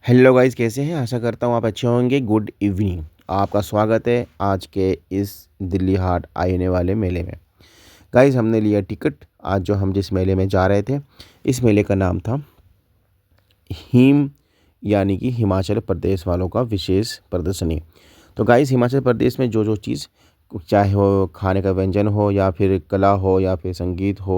Hello guys, कैसे हैं? आशा करता हूँ आप अच्छे होंगे। Good evening. आपका स्वागत है आज के इस दिल्ली हाट आने वाले मेले में। गाइस, हमने लिया टिकट। आज जो हम जिस मेले में जा रहे थे, इस मेले का नाम था हिम, यानी कि हिमाचल प्रदेश वालों का विशेष प्रदर्शनी। तो गाइस, हिमाचल प्रदेश में जो जो चीज़, चाहे वो खाने का व्यंजन हो या फिर कला हो या फिर संगीत हो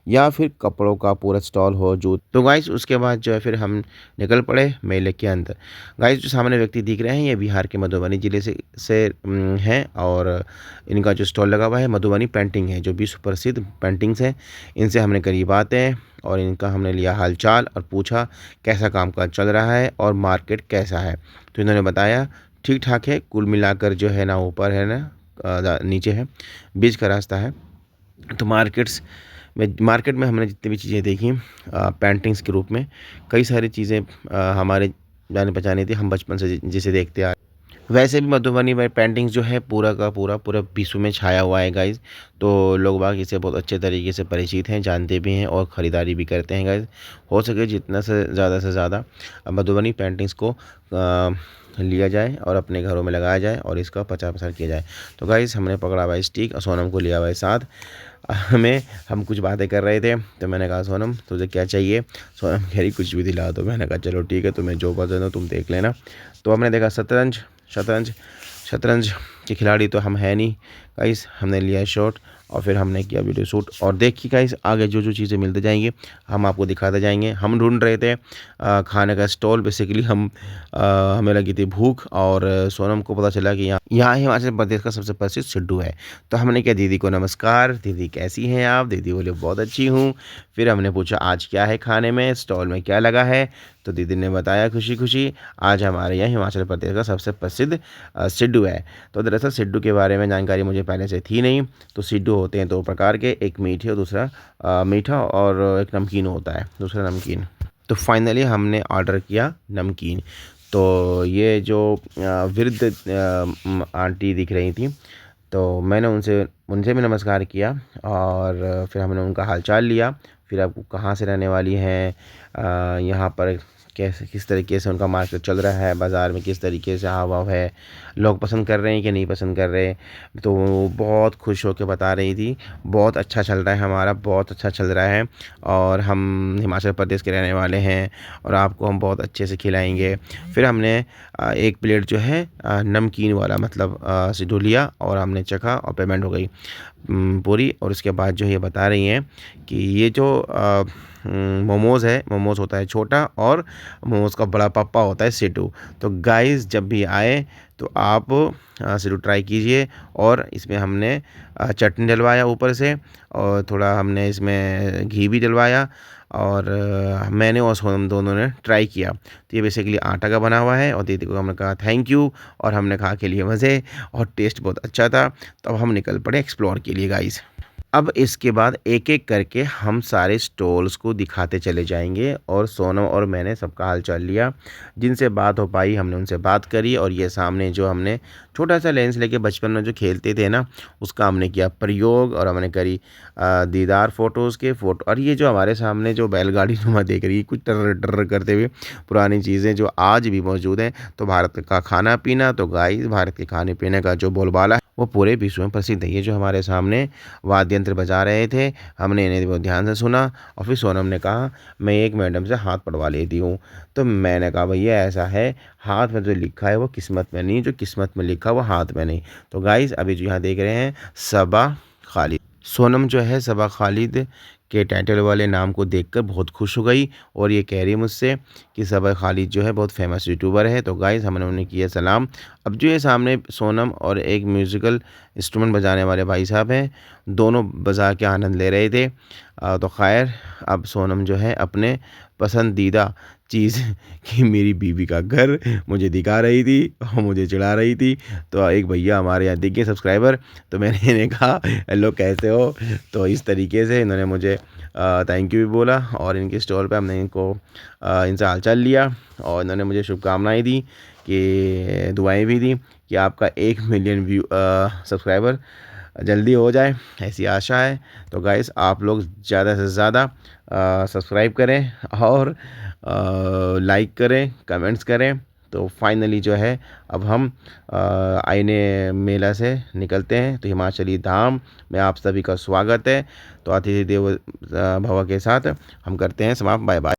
या फिर कपड़ों का पूरा स्टॉल हो, जो तो गाइस उसके बाद जो है फिर हम निकल पड़े मेले के अंदर। गाइस, जो सामने व्यक्ति दिख रहे हैं ये बिहार के मधुबनी ज़िले से हैं, और इनका जो स्टॉल लगा हुआ है मधुबनी पेंटिंग है, जो विश्व प्रसिद्ध पेंटिंग्स हैं। इनसे हमने करी बातें और इनका हमने लिया हालचाल और पूछा कैसा कामकाज चल रहा है और मार्केट कैसा है। तो इन्होंने बताया ठीक ठाक है, कुल मिलाकर जो है ना ऊपर है ना नीचे है, बीच का रास्ता है। तो मार्केट में हमने जितनी भी चीज़ें देखी पेंटिंग्स के रूप में, कई सारी चीज़ें हमारे जाने पहचाने थी, हम बचपन से जिसे देखते आ रहे। वैसे भी मधुबनी में पेंटिंग्स जो है पूरा का पूरा विश्व में छाया हुआ है गाइज़। तो लोग बाग इसे बहुत अच्छे तरीके से परिचित हैं, जानते भी हैं और ख़रीदारी भी करते हैं गाइज़। हो सके जितना से ज़्यादा मधुबनी पेंटिंग्स को लिया जाए और अपने घरों में लगाया जाए और इसका प्रचार प्रसार किया जाए। तो गाइज़, हमने पकड़ा हुआ है स्टिक और सोनम को लिया हुआ है साथ। हमें हम कुछ बातें कर रहे थे, तो मैंने कहा सोनम तुझे क्या चाहिए? सोनम कह रही कुछ भी दिला दो। मैंने कहा चलो ठीक है, तुम्हें जो पसंद हो तुम देख लेना। तो हमने देखा शतरंज। शतरंज शतरंज के खिलाड़ी तो हम है नहीं गाइस। हमने लिया शॉट और फिर हमने किया वीडियो शूट। और देखिए गाइस, आगे जो जो चीज़ें मिलते जाएंगी हम आपको दिखाते जाएंगे। हम ढूंढ रहे थे खाने का स्टॉल। बेसिकली हमें लगी थी भूख, और सोनम को पता चला कि यहाँ हिमाचल प्रदेश का सबसे प्रसिद्ध सिड्डू है। तो हमने कहा दीदी को नमस्कार, दीदी कैसी हैं आप? दीदी बोले बहुत अच्छी हूँ। फिर हमने पूछा आज क्या है खाने में, स्टॉल में क्या लगा है? तो दीदी ने बताया खुशी खुशी आज हमारे यहाँ हिमाचल प्रदेश का सबसे प्रसिद्ध सिड्डू है। तो दरअसल सिड्डू के बारे में जानकारी मुझे पहले से थी नहीं। तो सिड्डू होते हैं दो प्रकार के, एक मीठे और दूसरा मीठा, और एक नमकीन होता है, दूसरा नमकीन। तो फाइनली हमने ऑर्डर किया नमकीन। तो ये जो वृद्ध आंटी दिख रही थी, तो मैंने उनसे उनसे भी नमस्कार किया और फिर हमने उनका हालचाल लिया। फिर आप कहाँ से रहने वाली हैं, यहाँ पर कैसे किस तरीके से उनका मार्केट चल रहा है, बाज़ार में किस तरीके से हाव-भाव है, लोग पसंद कर रहे हैं कि नहीं पसंद कर रहे। तो वो बहुत खुश होके बता रही थी, बहुत अच्छा चल रहा है हमारा, बहुत अच्छा चल रहा है और हम हिमाचल प्रदेश के रहने वाले हैं और आपको हम बहुत अच्छे से खिलाएँगे। फिर हमने एक प्लेट जो है नमकीन वाला मतलब सिड्डू लिया और हमने चखा और पेमेंट हो गई पूरी। और उसके बाद जो ये बता रही हैं कि ये जो मोमोज़ है, मोमोज़ होता है छोटा और मोमोज़ का बड़ा पप्पा होता है सिड्डू। तो गाइस, जब भी आए तो आप सिड्डू ट्राई कीजिए। और इसमें हमने चटनी डलवाया ऊपर से और थोड़ा हमने इसमें घी भी डलवाया, और मैंने और सोनम दोनों ने ट्राई किया। तो ये बेसिकली आटा का बना हुआ है और दीदी को हमने कहा थैंक यू, और हमने खा के लिए मज़े, और टेस्ट बहुत अच्छा था। तो अब हम निकल पड़े एक्सप्लोर के लिए गाइस। अब इसके बाद एक-एक करके हम सारे स्टॉल्स को दिखाते चले जाएँगे, और सोनम और मैंने सबका हाल-चाल लिया। जिनसे बात हो पाई हमने उनसे बात करी, और ये सामने जो हमने छोटा-सा लेंस लेके बचपन में जो खेलते थे ना, उसका हमने किया प्रयोग और हमने करी दीदार फ़ोटोज़ के फ़ोटो। और ये जो हमारे सामने जो बैलगाड़ी नुमा दिख रही है कुछ टर्र-टर्र करते हुए, पुरानी चीज़ें जो आज भी मौजूद हैं। तो भारत का खाना-पीना, तो गाइस भारत के खाने-पीने का जो बोलबाला है वो पूरे विश्व में प्रसिद्ध है। ये जो हमारे सामने वाद्य यंत्र बजा रहे थे, हमने इन्हें बहुत ध्यान से सुना, और फिर सोनम ने कहा मैं एक मैडम से हाथ पढ़वा लेती हूँ। तो मैंने कहा भैया ऐसा है, हाथ में जो लिखा है वो किस्मत में नहीं, जो किस्मत में लिखा है वो हाथ में नहीं। तो गाइस, अभी जो यहाँ देख रहे हैं सबा खालिद, सोनम जो है सबा खालिद के टाइटल वाले नाम को देखकर बहुत खुश हो गई, और ये कह रही है मुझसे कि सबा खालिद जो है बहुत फेमस यूट्यूबर है। तो गाइस, हमने उन्हें किया सलाम। अब जो ये सामने सोनम और एक म्यूज़िकल इंस्ट्रूमेंट बजाने वाले भाई साहब हैं, दोनों बजा के आनंद ले रहे थे। तो ख़ैर, अब सोनम जो है अपने पसंदीदा चीज़ कि मेरी बीवी का घर मुझे दिखा रही थी और मुझे चिढ़ा रही थी। तो एक भैया हमारे यहाँ दिख गए सब्सक्राइबर, तो मैंने इन्हें कहा हेलो कैसे हो? तो इस तरीके से इन्होंने मुझे थैंक यू भी बोला, और इनके स्टॉल पे हमने इनसे हालचाल लिया, और इन्होंने मुझे शुभकामनाएँ दी, कि दुआएँ भी दी कि आपका 1 मिलियन सब्सक्राइबर जल्दी हो जाए, ऐसी आशा है। तो गाइस, आप लोग ज़्यादा से ज़्यादा सब्सक्राइब करें और लाइक करें, कमेंट्स करें। तो फाइनली जो है अब हम आईने मेला से निकलते हैं। तो हिमाचली धाम में आप सभी का स्वागत है। तो अतिथि देवो भव के साथ हम करते हैं समाप्त। Bye bye.